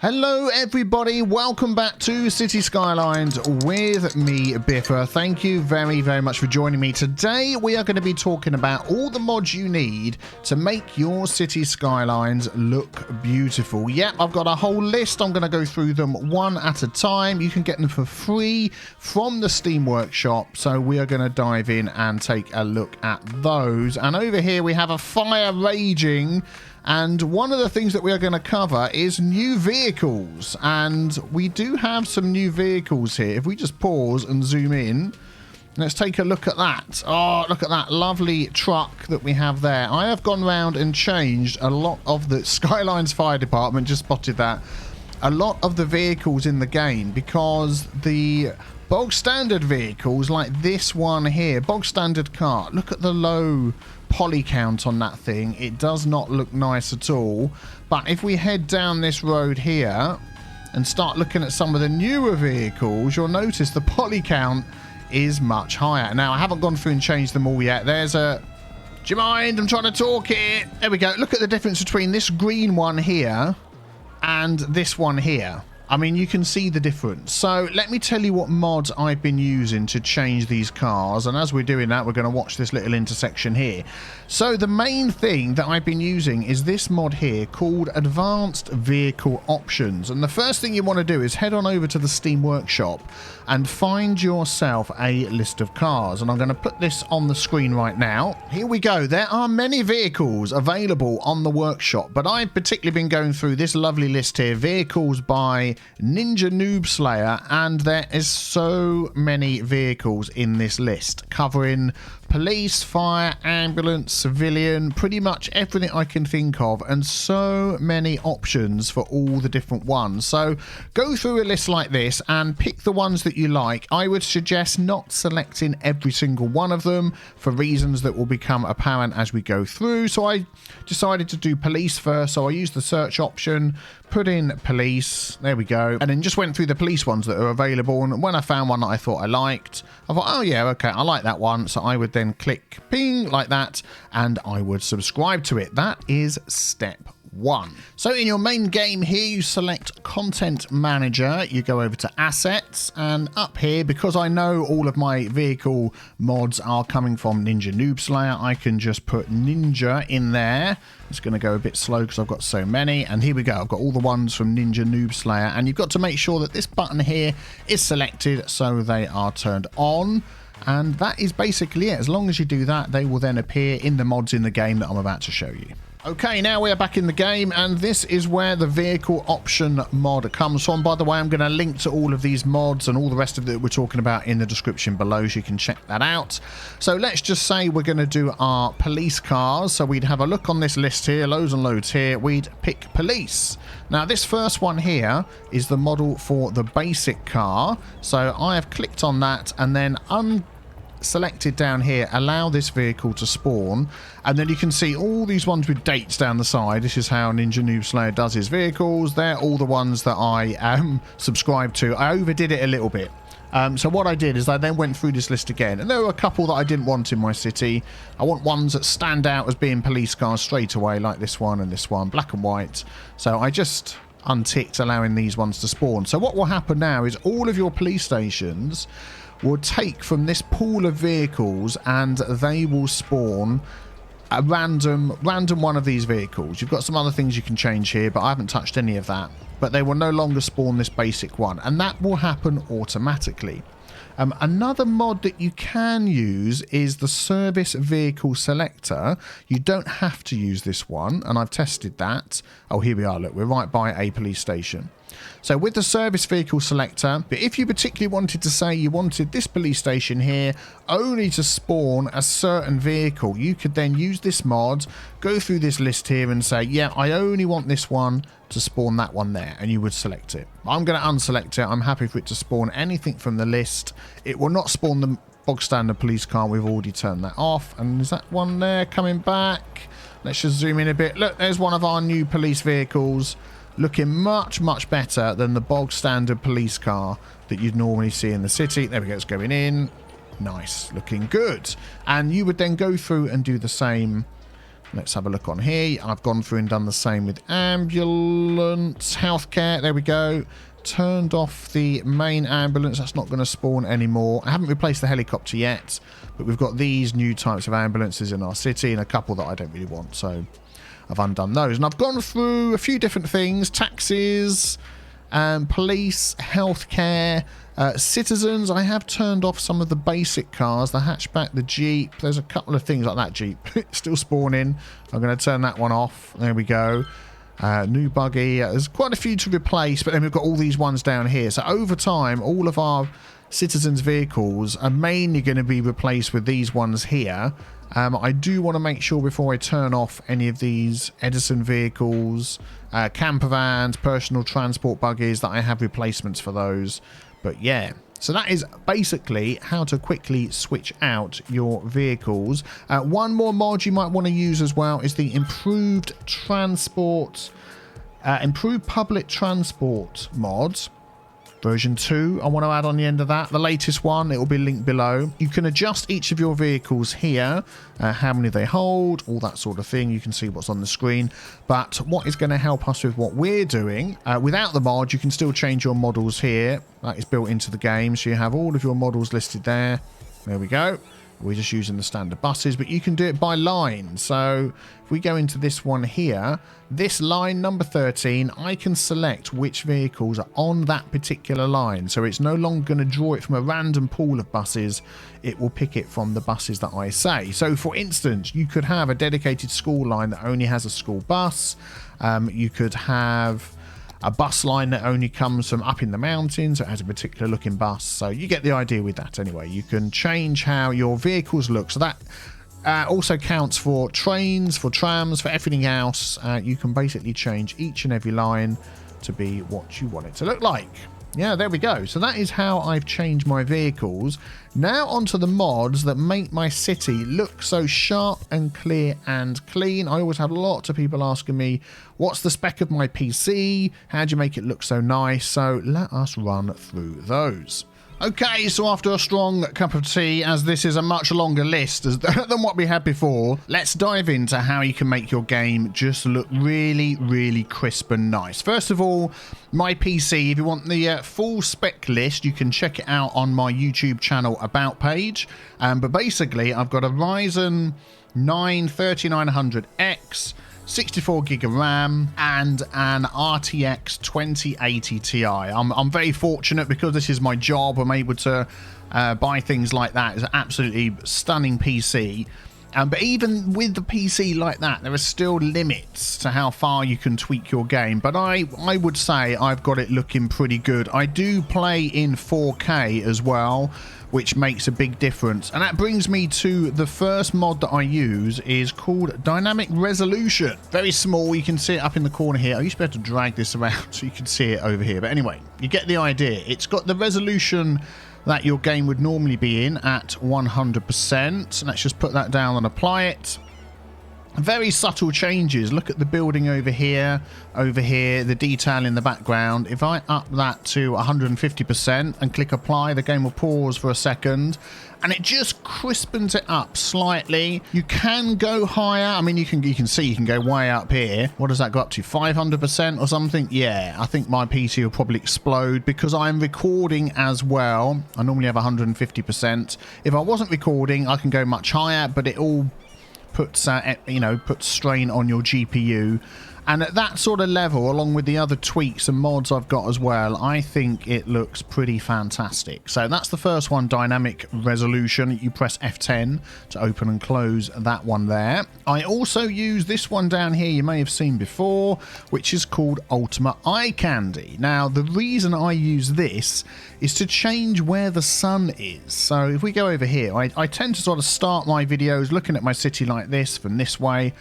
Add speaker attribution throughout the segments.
Speaker 1: Hello everybody, welcome back to Cities Skylines with me, Biffa. Thank you very much for joining me. Today we are going to be talking about all the mods you need to make your Cities Skylines look beautiful. Yep, I've got a whole list. I'm going to go through them one at a time. You can get them for free from the Steam Workshop. So we are going to dive in and take a look at those. And over here we have a fire raging. And one of the things that we are going to cover is new vehicles. And we do have some new vehicles here. If we just pause and zoom in, let's take a look at that. Oh, look at that lovely truck that we have there. I have gone round and changed a lot of the Skylines Fire Department, just spotted that, a lot of the vehicles in the game, because the bog standard vehicles like this one here, bog standard car, look at the low poly count on that thing. It does not look nice at all. But if we head down this road here and start looking at some of the newer vehicles, you'll notice the poly count is much higher. Now, I haven't gone through and changed them all yet. There's a... Do you mind? I'm trying to talk here. There we go. Look at the difference between this green one here and this one here. I mean, you can see the difference. So let me tell you what mods I've been using to change these cars. And as we're doing that, we're going to watch this little intersection here. So the main thing that I've been using is this mod here called Advanced Vehicle Options. And the first thing you want to do is head on over to the Steam Workshop and find yourself a list of cars. And I'm going to put this on the screen right now. Here we go. There are many vehicles available on the workshop, but I've particularly been going through this lovely list here, vehicles by Ninja Noob Slayer, and there is so many vehicles in this list covering police, fire, ambulance, civilian, pretty much everything I can think of, and so many options for all the different ones. So go through a list like this and pick the ones that you like. I would suggest not selecting every single one of them for reasons that will become apparent as we go through. So I decided to do police first, so I used the search option, put in police, there we go, and then just went through the police ones that are available. And when I found one that I thought I liked, I thought, oh yeah, okay, I like that one. So I would then click ping like that and I would subscribe to it. That is step one. So in your main game here, you select Content Manager, you go over to Assets, and up here, because I know all of my vehicle mods are coming from Ninja Noob Slayer, I can just put Ninja in there. It's going to go a bit slow because I've got so many, and here we go. I've got all the ones from Ninja Noob Slayer, and you've got to make sure that this button here is selected so they are turned on. And that is basically it. As long as you do that, they will then appear in the mods in the game that I'm about to show you. Okay, now we are back in the game, and this is where the vehicle option mod comes from. By the way, I'm going to link to all of these mods and all the rest of it we're talking about in the description below, so you can check that out. So let's just say we're going to do our police cars. So we'd have a look on this list here, loads and loads here. We'd pick police. Now, this first one here is the model for the basic car. So I have clicked on that and then selected down here, allow this vehicle to spawn, and then you can see all these ones with dates down the side. This is how Ninja Noob Slayer does his vehicles. They're all the ones that I am subscribed to. I overdid it a little bit. So what I did is I then went through this list again, and there were a couple that I didn't want in my city. I want ones that stand out as being police cars straight away, like this one and this one, black and white. So I just unticked allowing these ones to spawn. So what will happen now is all of your police stations will take from this pool of vehicles and they will spawn a random one of these vehicles. You've got some other things you can change here, but I haven't touched any of that. But they will no longer spawn this basic one, and that will happen automatically. Another mod that you can use is the Service Vehicle Selector. You don't have to use this one, and I've tested that. Oh, here we are. Look, we're right by a police station. So with the Service Vehicle Selector, but if you particularly wanted to say you wanted this police station here only to spawn a certain vehicle, you could then use this mod, go through this list here and say, yeah, I only want this one to spawn that one there, and you would select it. I'm going to unselect it. I'm happy for it to spawn anything from the list. It will not spawn the bog standard police car. We've already turned that off. And is that one there coming back? Let's just zoom in a bit. Look, there's one of our new police vehicles, looking much better than the bog standard police car that you'd normally see in the city. There we go, it's going in. Nice, looking good. And you would then go through and do the same Let's have a look on here. I've gone through and done the same with ambulance, healthcare. There we go. Turned off the main ambulance. That's not going to spawn anymore. I haven't replaced the helicopter yet, but we've got these new types of ambulances in our city and a couple that I don't really want, so I've undone those. And I've gone through a few different things. Taxis, police, healthcare, citizens. I have turned off some of the basic cars, the hatchback, the Jeep. There's a couple of things like that Jeep still spawning. I'm going to turn that one off. There we go. New buggy. There's quite a few to replace, but then we've got all these ones down here. So over time, all of our citizens' vehicles are mainly going to be replaced with these ones here. I do want to make sure before I turn off any of these Edison vehicles, camper vans, personal transport buggies, that I have replacements for those. But yeah, so that is basically how to quickly switch out your vehicles. One more mod you might want to use as well is the improved public transport mods. Version 2, I want to add on the end of that. The latest one, it will be linked below. You can adjust each of your vehicles here, how many they hold, all that sort of thing. You can see what's on the screen. But what is going to help us with what we're doing, without the mod, you can still change your models here. That is built into the game, so you have all of your models listed there. There we go. We're just using the standard buses, but you can do it by line. So if we go into this one here, this line number 13, I can select which vehicles are on that particular line. So it's no longer going to draw it from a random pool of buses. It will pick it from the buses that I say. So for instance, you could have a dedicated school line that only has a school bus. You could have a bus line that only comes from up in the mountains. It has a particular looking bus. So you get the idea with that anyway. You can change how your vehicles look. So that also counts for trains, for trams, for everything else. You can basically change each and every line to be what you want it to look like. Yeah, there we go. So that is how I've changed my vehicles. Now onto the mods that make my city look so sharp and clear and clean. I always have lots of people asking me, what's the spec of my PC? How do you make it look so nice? So let us run through those. Okay, so after a strong cup of tea, as this is a much longer list than what we had before, let's dive into how you can make your game just look really, really crisp and nice. First of all, my PC, if you want the full spec list, you can check it out on my YouTube channel About page. But basically, I've got a Ryzen 9 3900X, 64 gig of RAM, and an RTX 2080 Ti. I'm very fortunate because this is my job. I'm able to buy things like that. It's an absolutely stunning PC. But even with the PC like that, there are still limits to how far you can tweak your game. But I would say I've got it looking pretty good. I do play in 4K as well, which makes a big difference. And that brings me to the first mod that I use, is called Dynamic Resolution. Very small, you can see it up in the corner here. I used to be able to drag this around so you can see it over here. But anyway, you get the idea. It's got the resolution that your game would normally be in at 100%. Let's just put that down and apply it. Very subtle changes. Look at the building over here, the detail in the background. If I up that to 150% and click apply, the game will pause for a second and it just crispens it up slightly. You can go higher. I mean, you can see you can go way up here. What does that go up to? 500% or something? Yeah, I think my PC will probably explode because I'm recording as well. I normally have 150%. If I wasn't recording, I can go much higher, but it all puts puts strain on your GPU. And at that sort of level, along with the other tweaks and mods I've got as well, I think it looks pretty fantastic. So that's the first one, Dynamic Resolution. You press F10 to open and close that one there. I also use this one down here you may have seen before, which is called Ultimate Eye Candy. Now, the reason I use this is to change where the sun is. So if we go over here, I tend to sort of start my videos looking at my city like this, from this way.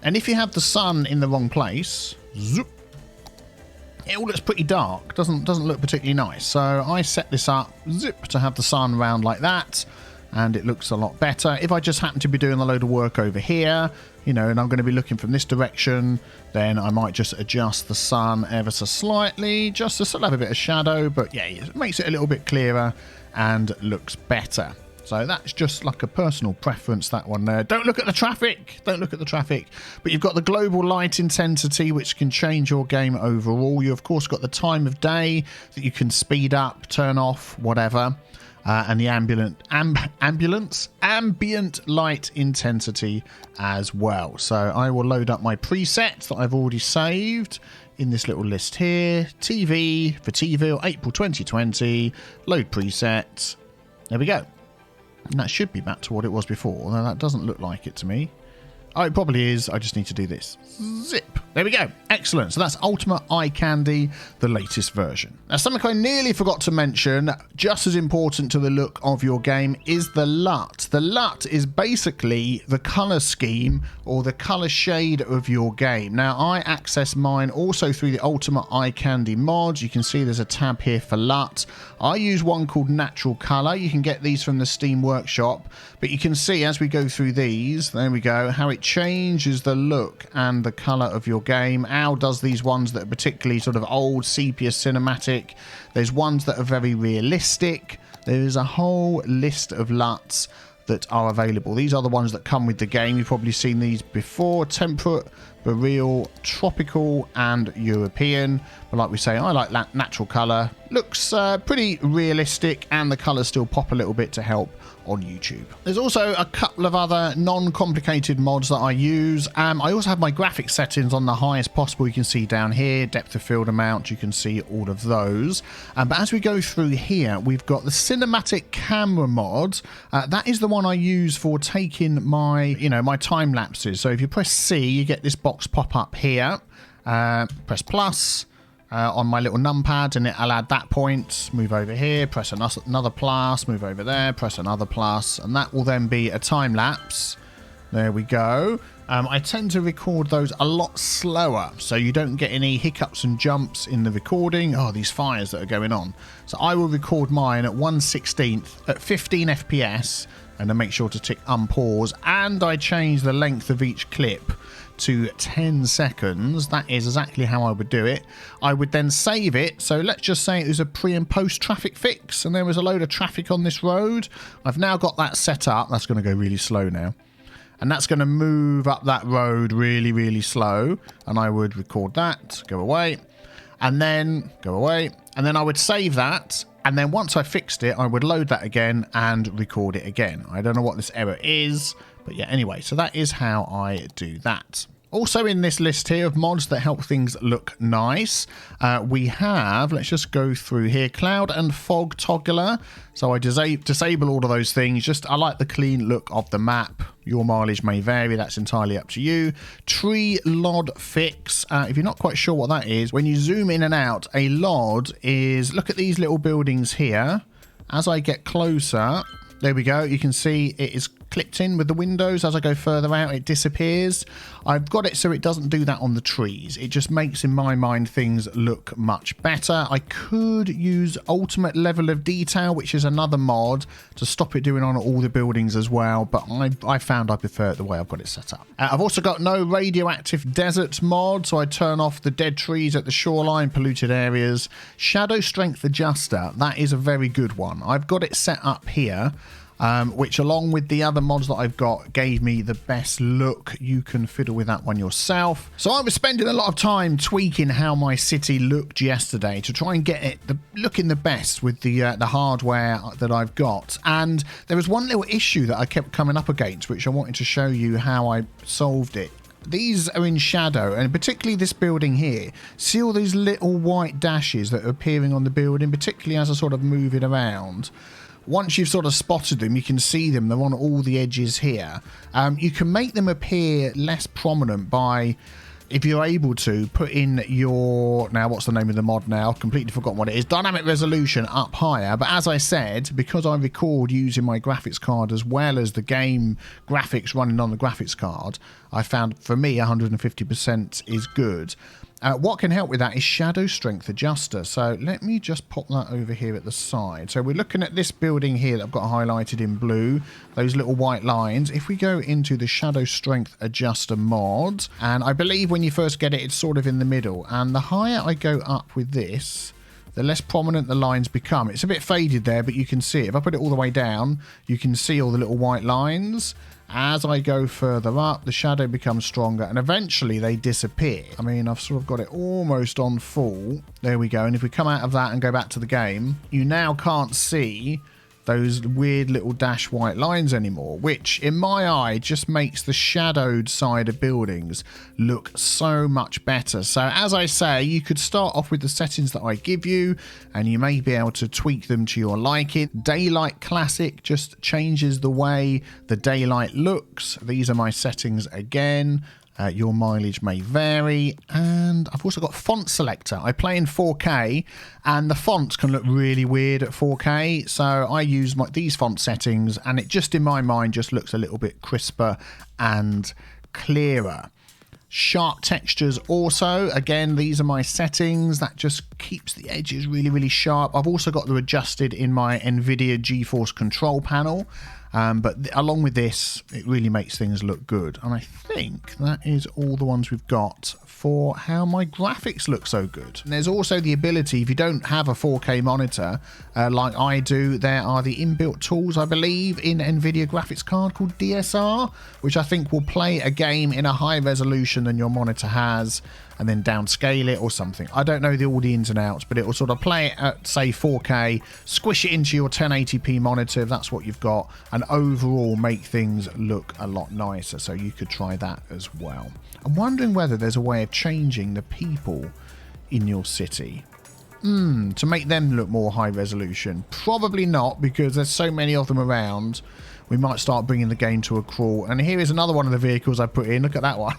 Speaker 1: And if you have the sun in the wrong place, zoop, it all looks pretty dark. Doesn't look particularly nice. So I set this up, zip, to have the sun around like that, and it looks a lot better. If I just happen to be doing a load of work over here, and I'm going to be looking from this direction, then I might just adjust the sun ever so slightly, just to still have a bit of shadow. But yeah, it makes it a little bit clearer and looks better. So that's just like a personal preference, that one there. Don't look at the traffic. Don't look at the traffic. But you've got the global light intensity, which can change your game overall. You, of course, got the time of day that you can speed up, turn off, whatever. And the ambient light intensity as well. So I will load up my presets that I've already saved in this little list here. TV for TeaVille, April 2020. Load presets. There we go. And that should be back to what it was before, although that doesn't look like it to me. Oh, it probably is. I just need to do this. Zip. There we go. Excellent. So that's Ultimate Eye Candy, the latest version. Now, something I nearly forgot to mention, just as important to the look of your game, is the LUT. The LUT is basically the colour scheme or the colour shade of your game. Now, I access mine also through the Ultimate Eye Candy mod. You can see there's a tab here for LUT. I use one called Natural Colour. You can get these from the Steam Workshop, but you can see as we go through these, there we go, how it changes the look and the colour of your game. Al does these ones that are particularly sort of old sepia cinematic. There's ones that are very realistic. There is a whole list of LUTs that are available. These are the ones that come with the game. You've probably seen these before. Temperate, Boreal, Tropical and European. But like we say, I like that natural colour. Looks pretty realistic and the colours still pop a little bit to help on YouTube. There's also a couple of other non-complicated mods that I use. I also have my graphics settings on the highest possible. You can see down here, depth of field amount, you can see all of those. But as we go through here, we've got the cinematic camera mod. That is the one I use for taking my, my time lapses. So if you press C, you get this box pop up here. Press plus. On my little numpad and I'll add that point, move over here, press another plus, move over there, press another plus, and that will then be a time lapse. There we go. I tend to record those a lot slower so you don't get any hiccups and jumps in the recording. Oh, these fires that are going on. So I will record mine at 1/16 at 15 FPS and then make sure to tick unpause, and I change the length of each clip to 10 seconds. That is exactly how I would do it. I would then save it. So let's just say it was a pre and post traffic fix and there was a load of traffic on this road. I've now got that set up. That's going to go really slow now. And that's going to move up that road really, really slow. And I would record that, go away, and then go away. And then I would save that. And then once I fixed it, I would load that again and record it again. I don't know what this error is. But yeah, anyway, so that is how I do that. Also in this list here of mods that help things look nice, we have, let's just go through here, Cloud and Fog Toggler. So I disable all of those things. I like the clean look of the map. Your mileage may vary, that's entirely up to you. Tree LOD Fix. If you're not quite sure what that is, when you zoom in and out, a LOD is, look at these little buildings here. As I get closer, there we go, you can see it is clipped in with the windows. As I go further out, it disappears. I've got it so it doesn't do that on the trees. It just makes, in my mind, things look much better. I could use ultimate level of detail, which is another mod, to stop it doing on all the buildings as well, but I found I prefer it the way I've got it set up. I've also got no radioactive desert mod, so I turn off the dead trees at the shoreline, polluted areas. Shadow strength adjuster, that is a very good one. I've got it set up here. Which along with the other mods that I've got gave me the best look. You can fiddle with that one yourself. So I was spending a lot of time tweaking how my city looked yesterday to try and get it looking the best with the hardware that I've got. And there was one little issue that I kept coming up against, which I wanted to show you how I solved it. These are in shadow, and particularly this building here. See all these little white dashes that are appearing on the building, particularly as I sort of move it around. Once you've sort of spotted them, you can see them. They're on all the edges here. You can make them appear less prominent by, if you're able to, put in your, now what's the name of the mod now? Completely forgotten what it is. Dynamic resolution up higher. But as I said, because I record using my graphics card as well as the game graphics running on the graphics card, I found for me 150% is good. What can help with that is shadow strength adjuster. So let me just pop that over here at the side. So we're looking at this building here that I've got highlighted in blue, those little white lines. If we go into the shadow strength adjuster mod, and I believe when you first get it, it's sort of in the middle. And the higher I go up with this, the less prominent the lines become. It's a bit faded there, but you can see it. If I put it all the way down, you can see all the little white lines. As I go further up, the shadow becomes stronger and eventually they disappear. I mean, I've sort of got it almost on full. There we go. And if we come out of that and go back to the game, you now can't see those weird little dash white lines anymore, which in my eye just makes the shadowed side of buildings look so much better. So as I say, you could start off with the settings that I give you and you may be able to tweak them to your liking. Daylight Classic just changes the way the daylight looks. These are my settings again. Your mileage may vary, and I've also got font selector. I play in 4K and the fonts can look really weird at 4K, so I use these font settings and it just in my mind just looks a little bit crisper and clearer. Sharp textures also, again, these are my settings. That just keeps the edges really sharp. I've also got them adjusted in my NVIDIA GeForce control panel. But along with this, it really makes things look good. And I think that is all the ones we've got for how my graphics look so good. And there's also the ability, if you don't have a 4K monitor like I do, there are the inbuilt tools, I believe, in NVIDIA graphics card called DSR, which I think will play a game in a higher resolution than your monitor has and then downscale it or something. I don't know all the ins and outs, but it will sort of play it at, say, 4K, squish it into your 1080p monitor if that's what you've got, and overall make things look a lot nicer. So you could try that as well. I'm wondering whether there's a way of changing the people in your city to make them look more high resolution. Probably not, because there's so many of them around. We might start bringing the game to a crawl. And here is another one of the vehicles I put in. Look at that one.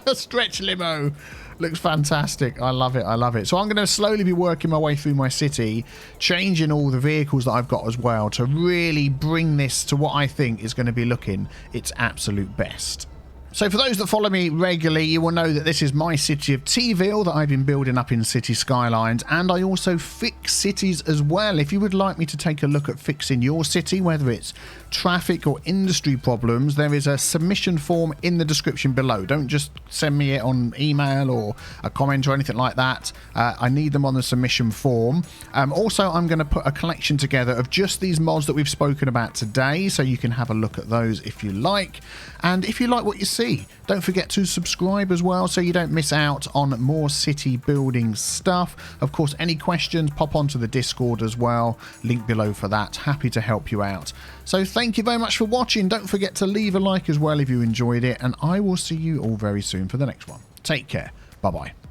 Speaker 1: A stretch limo. Looks fantastic. I love it. I love it. So I'm going to slowly be working my way through my city, changing all the vehicles that I've got as well to really bring this to what I think is going to be looking its absolute best. So for those that follow me regularly, you will know that this is my city of TeaVille that I've been building up in Cities Skylines, and I also fix cities as well. If you would like me to take a look at fixing your city, whether it's traffic or industry problems, there is a submission form in the description below. Don't just send me it on email or a comment or anything like that. I need them on the submission form. Also, I'm going to put a collection together of just these mods that we've spoken about today, so you can have a look at those if you like. And if you like what you see, don't forget to subscribe as well so you don't miss out on more city building stuff. Of course, any questions, pop onto the Discord as well. Link below for that. Happy to help you out. So thank you very much for watching. Don't forget to leave a like as well if you enjoyed it. And I will see you all very soon for the next one. Take care. Bye-bye.